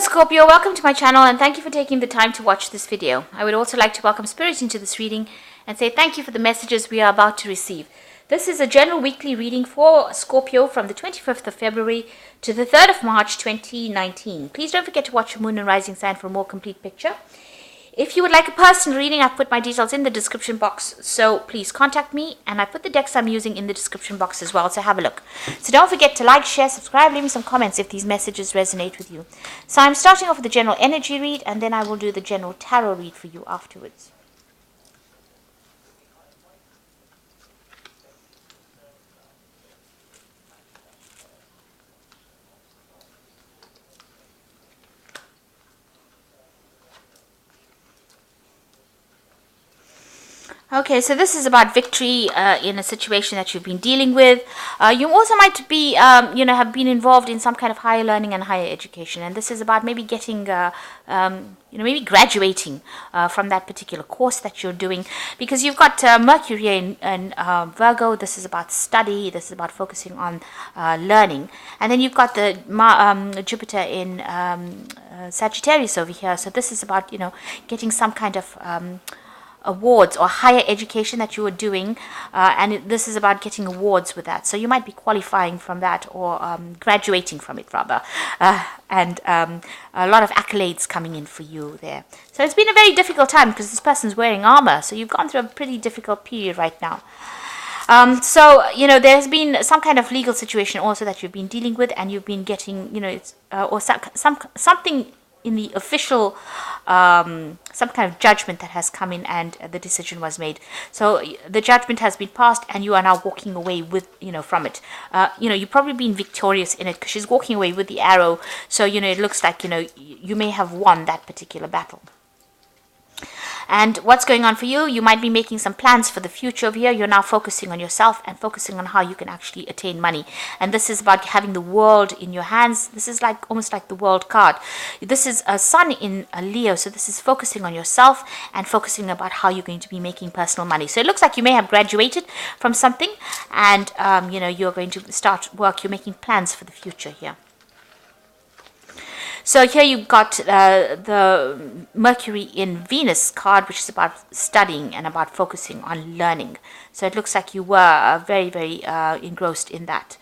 Scorpio, welcome to my channel and thank you for taking the time to watch this video. I would also like to welcome Spirit into this reading and say thank you for the messages we are about to receive. This is a general weekly reading for Scorpio from the 25th of February to the 3rd of March 2019. Please don't forget to watch your moon and rising sign for a more complete picture. If you would like a personal reading, I've put my details in the description box, so please contact me, and I put the decks I'm using in the description box as well, so have a look. So don't forget to like, share, subscribe, leave me some comments if these messages resonate with you. So I'm starting off with the general energy read, and then I will do the general tarot read for you afterwards. Okay, so this is about victory in a situation that you've been dealing with. You also might be, have been involved in some kind of higher learning and higher education. And this is about maybe getting, maybe graduating from that particular course that you're doing. Because you've got Mercury in Virgo. This is about study. This is about focusing on learning. And then you've got the Jupiter in Sagittarius over here. So this is about, getting some kind of awards or higher education that you are doing, and this is about getting awards with that. So you might be qualifying from that or graduating from it rather, and a lot of accolades coming in for you there. So it's been a very difficult time because this person's wearing armor, so you've gone through a pretty difficult period right now. There's been some kind of legal situation also that you've been dealing with, and you've been getting, or something in the official, some kind of judgment that has come in, and the decision was made. So the judgment has been passed, and you are now walking away with, from it. You've probably been victorious in it because she's walking away with the arrow. So, it looks like, you may have won that particular battle. And what's going on for you? You might be making some plans for the future over here. You're now focusing on yourself and focusing on how you can actually attain money. And this is about having the world in your hands. This is almost like the world card. This is a sun in a Leo. So this is focusing on yourself and focusing about how you're going to be making personal money. So it looks like you may have graduated from something, and you're going to start work. You're making plans for the future here. So here you've got the Mercury in Venus card, which is about studying and about focusing on learning. So it looks like you were very, very engrossed in that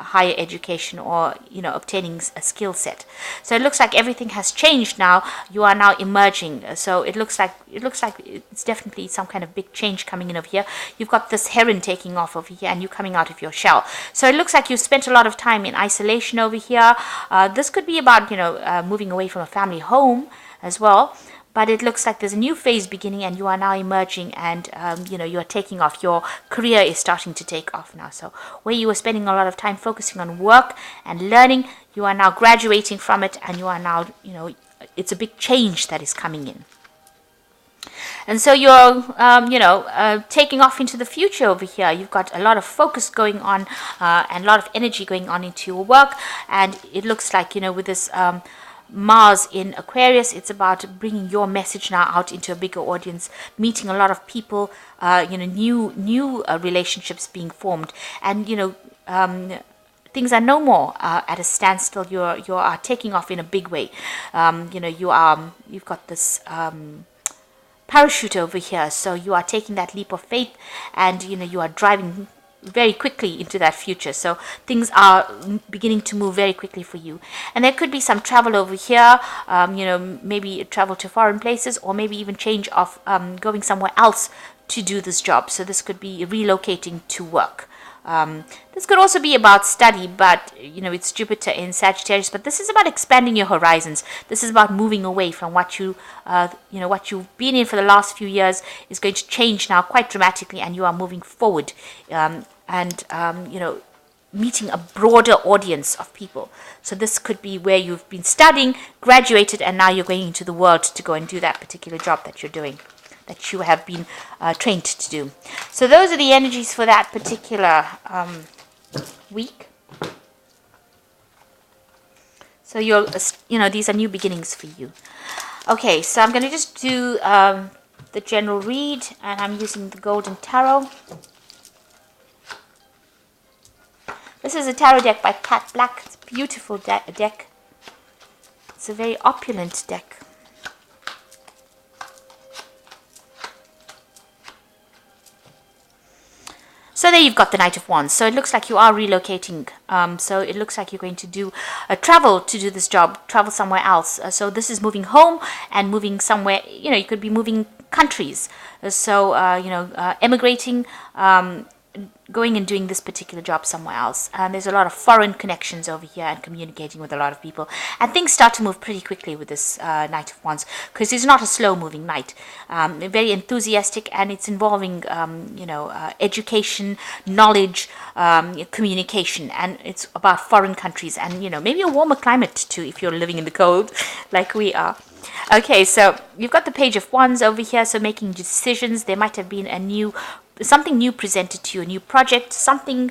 higher education or, obtaining a skill set. So it looks like everything has changed now. You are now emerging. So it looks like it's definitely some kind of big change coming in over here. You've got this heron taking off over here, and you coming out of your shell. So it looks like you spent a lot of time in isolation over here. This could be about, moving away from a family home as well. But it looks like there's a new phase beginning, and you are now emerging, and you are taking off. Your career is starting to take off now. So where you were spending a lot of time focusing on work and learning, you are now graduating from it, and you are now, it's a big change that is coming in. And so you're, taking off into the future over here. You've got a lot of focus going on, and a lot of energy going on into your work. And it looks like, with this Mars in Aquarius, it's about bringing your message now out into a bigger audience, meeting a lot of people, new relationships being formed, and things are no more at a standstill. You are taking off in a big way. You've got this parachute over here, so you are taking that leap of faith, and you are driving very quickly into that future. So things are beginning to move very quickly for you, and there could be some travel over here, maybe travel to foreign places, or maybe even change of going somewhere else to do this job. So this could be relocating to work. This could also be about study, but it's Jupiter in Sagittarius. But this is about expanding your horizons. This is about moving away from what what you've been in for the last few years is going to change now quite dramatically, and you are moving forward, meeting a broader audience of people. So this could be where you've been studying, graduated, and now you're going into the world to go and do that particular job that you're doing, that you have been trained to do. So those are the energies for that particular week. So these are new beginnings for you. Okay, so I'm going to just do the general read, and I'm using the Golden Tarot. This is a tarot deck by Cat Black. It's a beautiful deck. It's a very opulent deck. So there you've got the Knight of Wands. So it looks like you are relocating. So it looks like you're going to do travel to do this job, travel somewhere else. So this is moving home and moving somewhere. You know, you could be moving countries. So, emigrating, going and doing this particular job somewhere else. And there's a lot of foreign connections over here and communicating with a lot of people. And things start to move pretty quickly with this Knight of Wands, because he's not a slow-moving knight. Very enthusiastic, and it's involving, education, knowledge, communication, and it's about foreign countries and, maybe a warmer climate too if you're living in the cold like we are. Okay, so you've got the Page of Wands over here, so making decisions. There might have been something new presented to you, a new project, something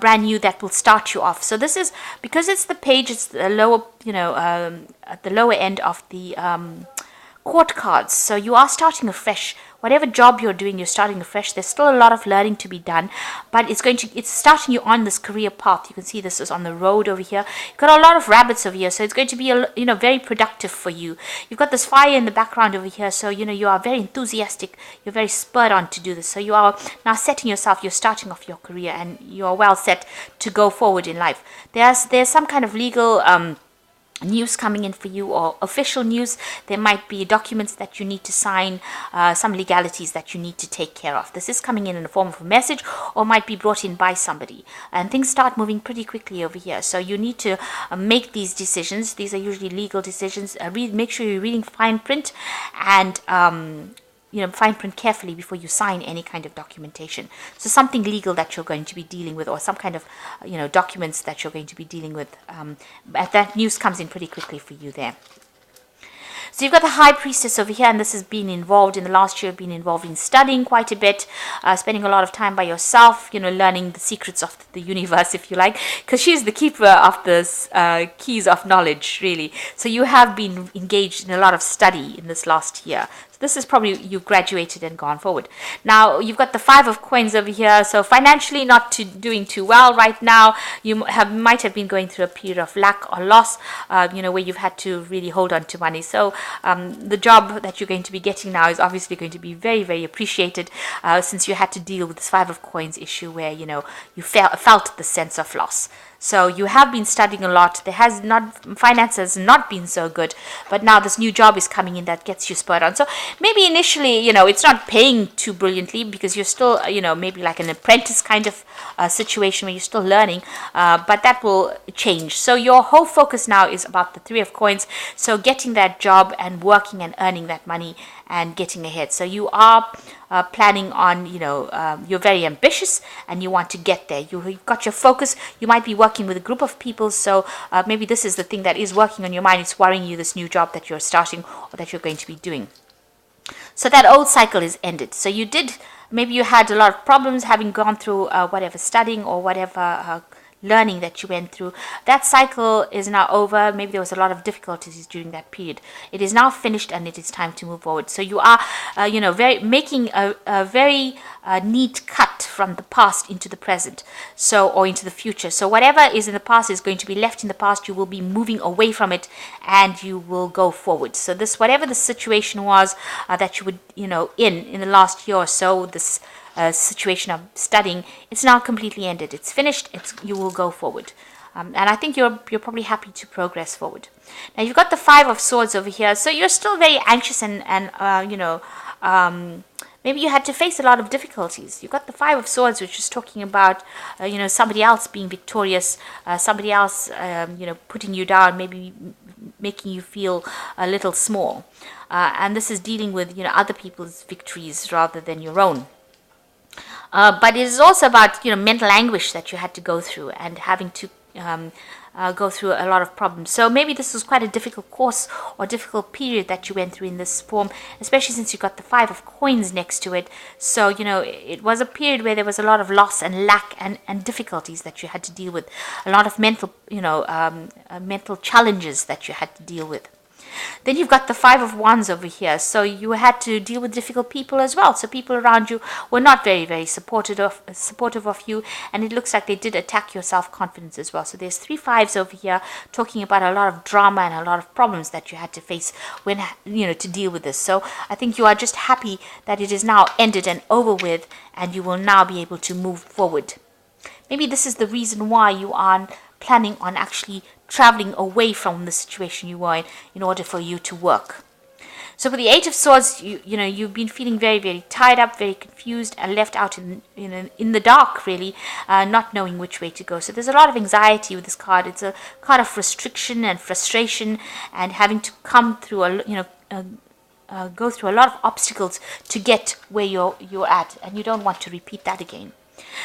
brand new that will start you off. So this is, because it's the page, it's the lower, at the lower end of the court cards. So you are starting afresh. Whatever job you're doing, you're starting afresh. There's still a lot of learning to be done, but it's starting you on this career path. You can see this is on the road over here. You've got a lot of rabbits over here, so it's going to be very productive for you. You've got this fire in the background over here, so you are very enthusiastic. You're very spurred on to do this. So you are now setting yourself. You're starting off your career, and you are well set to go forward in life. There's some kind of legal news coming in for you, or official news. There might be documents that you need to sign, some legalities that you need to take care of. This is coming in the form of a message, or might be brought in by somebody, and things start moving pretty quickly over here. So you need to make these decisions. These are usually legal decisions. Make sure you're reading fine print, and fine print carefully before you sign any kind of documentation. So something legal that you're going to be dealing with, or some kind of documents that you're going to be dealing with. That news comes in pretty quickly for you there. So you've got the High Priestess over here, and this has been involved in the last year, been involved in studying quite a bit, spending a lot of time by yourself, learning the secrets of the universe, if you like, because she's the keeper of the keys of knowledge, really. So you have been engaged in a lot of study in this last year. This is probably you've graduated and gone forward. Now you've got the Five of Coins over here. So financially not doing too well right now. You might have been going through a period of lack or loss, where you've had to really hold on to money. So the job that you're going to be getting now is obviously going to be very, very appreciated, since you had to deal with this Five of Coins issue where you felt the sense of loss. So you have been studying a lot. Finance has not been so good, but now this new job is coming in that gets you spurred on. So maybe initially, it's not paying too brilliantly, because you're still, maybe like an apprentice kind of situation where you're still learning, but that will change. So your whole focus now is about the Three of Coins. So getting that job and working and earning that money and getting ahead. So you are planning on, you're very ambitious and you want to get there. You've got your focus. You might be working with a group of people. So maybe this is the thing that is working on your mind. It's worrying you, this new job that you're starting or that you're going to be doing. So that old cycle is ended. So maybe you had a lot of problems having gone through whatever studying or whatever learning that you went through. That cycle is now over. Maybe there was a lot of difficulties during that period. It is now finished, and it is time to move forward. So you are, making a very neat cut from the past into the present, or into the future. So whatever is in the past is going to be left in the past. You will be moving away from it, and you will go forward. So whatever the situation was that you would, in the last year or so, this situation of studying, it's now completely ended. It's finished. You will go forward, and I think you're probably happy to progress forward. Now you've got the Five of Swords over here, so you're still very anxious and maybe you had to face a lot of difficulties. You've got the Five of Swords, which is talking about somebody else being victorious, somebody else putting you down, maybe making you feel a little small, and this is dealing with other people's victories rather than your own. But it is also about mental anguish that you had to go through, and having to go through a lot of problems. So maybe this was quite a difficult course or difficult period that you went through in this form, especially since you got the Five of Coins next to it. So it was a period where there was a lot of loss and lack and difficulties that you had to deal with, a lot of mental mental challenges that you had to deal with. Then you've got the Five of Wands over here. So you had to deal with difficult people as well. So people around you were not very, very supportive of you. And it looks like they did attack your self-confidence as well. So there's 3 fives over here talking about a lot of drama and a lot of problems that you had to face when, to deal with this. So I think you are just happy that it is now ended and over with, and you will now be able to move forward. Maybe this is the reason why you are planning on actually traveling away from the situation you were in order for you to work. So with the Eight of Swords, you've been feeling very, very tied up, very confused, and left out in the dark, really, not knowing which way to go. So there's a lot of anxiety with this card. It's a card of restriction and frustration, and having to come through go through a lot of obstacles to get where you're at, and you don't want to repeat that again.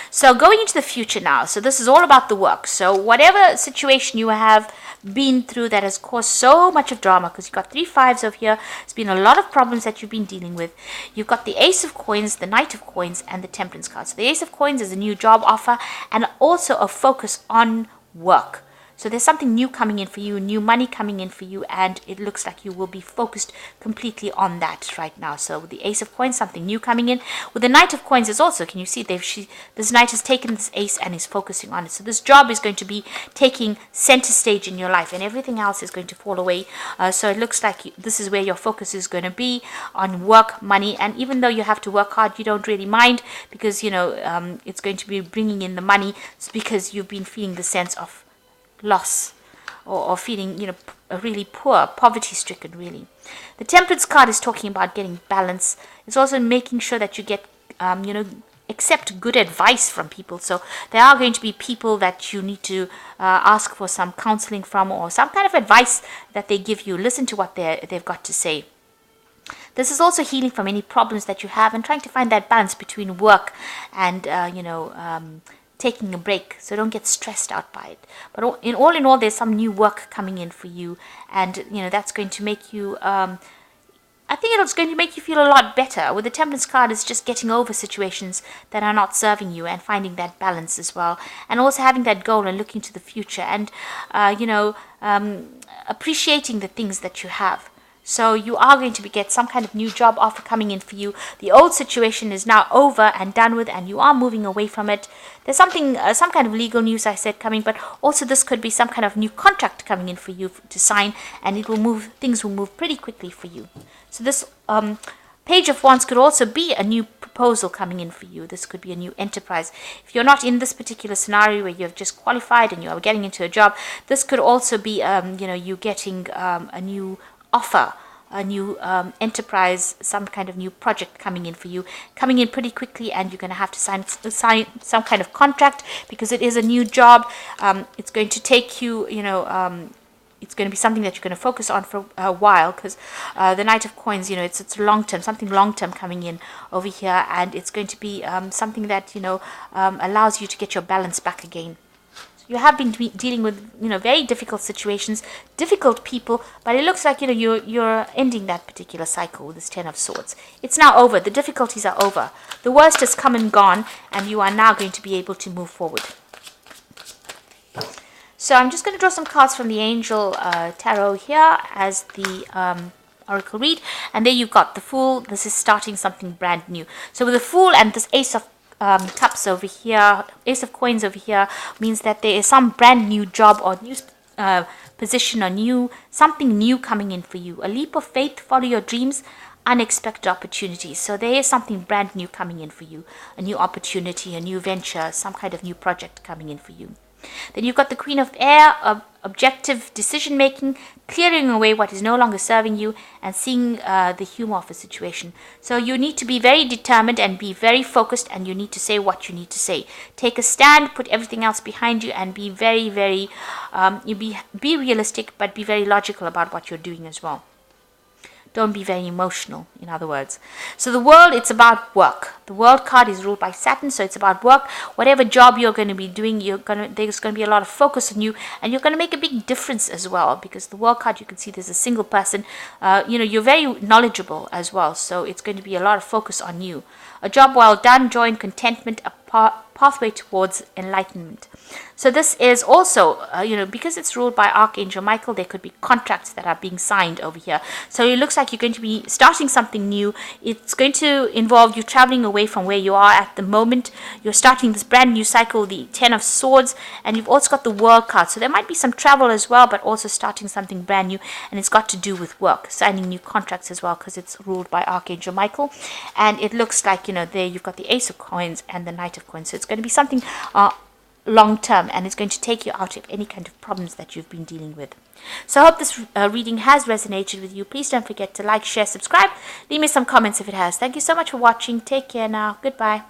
So going into the future now, so this is all about the work. So whatever situation you have been through that has caused so much of drama, because you've got 3 fives over here, it's been a lot of problems that you've been dealing with. You've got the Ace of Coins, the Knight of Coins, and the Temperance card. So the Ace of Coins is a new job offer and also a focus on work. So there's something new coming in for you, new money coming in for you, and it looks like you will be focused completely on that right now. So with the Ace of Coins, something new coming in. With the Knight of Coins is also, can you see, this Knight has taken this Ace and is focusing on it. So this job is going to be taking center stage in your life, and everything else is going to fall away. So it looks like this is where your focus is going to be, on work, money, and even though you have to work hard, you don't really mind, because, it's going to be bringing in the money. It's because you've been feeling the sense of loss or feeling really poor, poverty stricken, really. The Temperance card is talking about getting balance. It's also making sure that you get accept good advice from people. So there are going to be people that you need to ask for some counseling from, or some kind of advice that they give you. Listen to what they've got to say. This is also healing from any problems that you have, and trying to find that balance between work and taking a break, so don't get stressed out by it. But in all, there's some new work coming in for you, and that's going to make you I think it's going to make you feel a lot better. With the Temperance card, it's just getting over situations that are not serving you and finding that balance as well, and also having that goal and looking to the future, and appreciating the things that you have. So you are going to get some kind of new job offer coming in for you. The old situation is now over and done with, and you are moving away from it. There's something, some kind of legal news, I said, coming, but also this could be some kind of new contract coming in for you to sign, and things will move pretty quickly for you. So this Page of Wands could also be a new proposal coming in for you. This could be a new enterprise. If you're not in this particular scenario where you've just qualified and you are getting into a job, this could also be, you getting a new offer, a new enterprise, some kind of new project coming in for you, coming in pretty quickly, and you're going to have to sign some kind of contract, because it is a new job. It's going to take you, it's going to be something that you're going to focus on for a while, because the Knight of Coins, it's long-term, something long-term coming in over here, and it's going to be something that, allows you to get your balance back again. You have been dealing with, very difficult situations, difficult people, but it looks like, you're ending that particular cycle with this Ten of Swords. It's now over. The difficulties are over. The worst has come and gone, and you are now going to be able to move forward. So I'm just going to draw some cards from the Angel Tarot here as the Oracle read. And there you've got the Fool. This is starting something brand new. So with the Fool and this Ace of Cups over here, Ace of Coins over here, means that there is some brand new job or new position or something new coming in for you. A leap of faith, follow your dreams, unexpected opportunities. So there is something brand new coming in for you. A new opportunity, a new venture, some kind of new project coming in for you. Then you've got the Queen of Air, objective decision making, clearing away what is no longer serving you, and seeing the humor of a situation. So you need to be very determined and be very focused, and you need to say what you need to say. Take a stand, put everything else behind you, and be very, very, be realistic, but be very logical about what you're doing as well. Don't be very emotional, in other words. So the World, it's about work. The World card is ruled by Saturn, so it's about work. Whatever job you're going to be doing, there's going to be a lot of focus on you, and you're going to make a big difference as well, because the World card, you can see there's a single person. You're very knowledgeable as well, so it's going to be a lot of focus on you. A job well done, joy and contentment, pathway towards enlightenment. So this is also, because it's ruled by Archangel Michael, there could be contracts that are being signed over here. So it looks like you're going to be starting something new. It's going to involve you traveling away from where you are at the moment. You're starting this brand new cycle, the 10 of Swords, and you've also got the World card. So there might be some travel as well, but also starting something brand new, and it's got to do with work, signing new contracts as well, because it's ruled by Archangel Michael. And it looks like, there you've got the Ace of Coins and the Knight of Coins. So it's going to be something long term, and it's going to take you out of any kind of problems that you've been dealing with. So I hope this reading has resonated with you. Please don't forget to like, share, subscribe. Leave me some comments if it has. Thank you so much for watching. Take care now. Goodbye.